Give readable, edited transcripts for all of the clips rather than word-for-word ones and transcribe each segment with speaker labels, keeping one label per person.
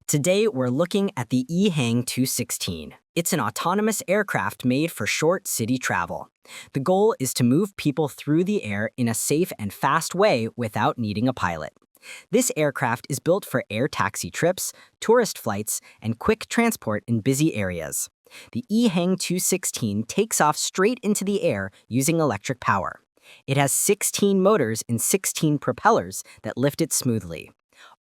Speaker 1: Today, we're looking at the EHang 216. It's an autonomous aircraft made for short city travel. The goal is to move people through the air in a safe and fast way without needing a pilot. This aircraft is built for air taxi trips, tourist flights, and quick transport in busy areas. The EHang 216 takes off straight into the air using electric power. It has 16 motors and 16 propellers that lift it smoothly.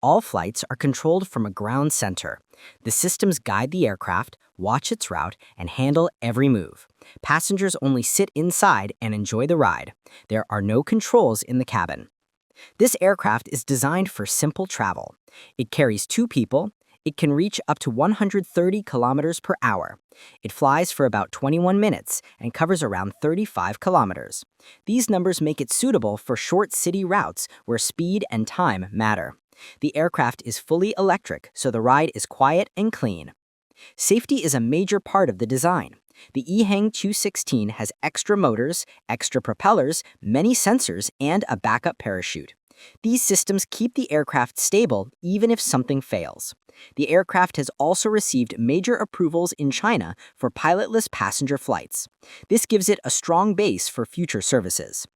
Speaker 1: All flights are controlled from a ground center. The systems guide the aircraft, watch its route, and handle every move. Passengers only sit inside and enjoy the ride. There are no controls in the cabin. This aircraft is designed for simple travel. It carries 2 people. It can reach up to 130 kilometers per hour. It flies for about 21 minutes and covers around 35 kilometers. These numbers make it suitable for short city routes where speed and time matter. The aircraft is fully electric, so the ride is quiet and clean. Safety is a major part of the design. The EHang 216 has extra motors, extra propellers, many sensors, and a backup parachute. These systems keep the aircraft stable even if something fails. The aircraft has also received major approvals in China for pilotless passenger flights. This gives it a strong base for future services.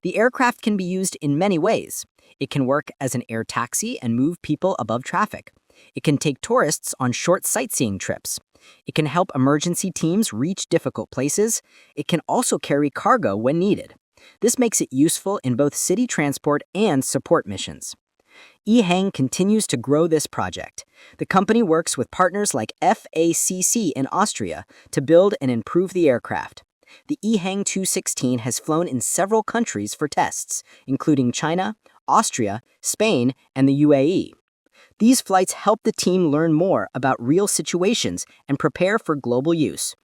Speaker 1: The aircraft can be used in many ways. It can work as an air taxi and move people above traffic. It can take tourists on short sightseeing trips. It can help emergency teams reach difficult places. It can also carry cargo when needed. This makes it useful in both city transport and support missions. EHang continues to grow this project. The company works with partners like FACC in Austria to build and improve the aircraft. The EHang 216 has flown in several countries for tests, including China, Austria, Spain, and the UAE. These flights help the team learn more about real situations and prepare for global use.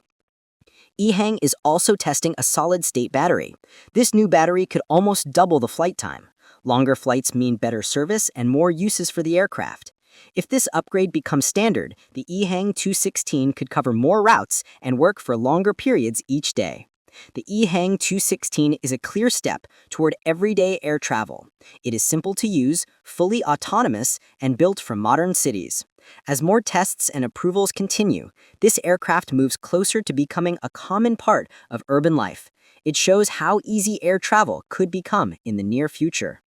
Speaker 1: EHang is also testing a solid-state battery. This new battery could almost double the flight time. Longer flights mean better service and more uses for the aircraft. If this upgrade becomes standard, the EHang 216 could cover more routes and work for longer periods each day. The EHang 216 is a clear step toward everyday air travel. It is simple to use, fully autonomous, and built for modern cities. As more tests and approvals continue, this aircraft moves closer to becoming a common part of urban life. It shows how easy air travel could become in the near future.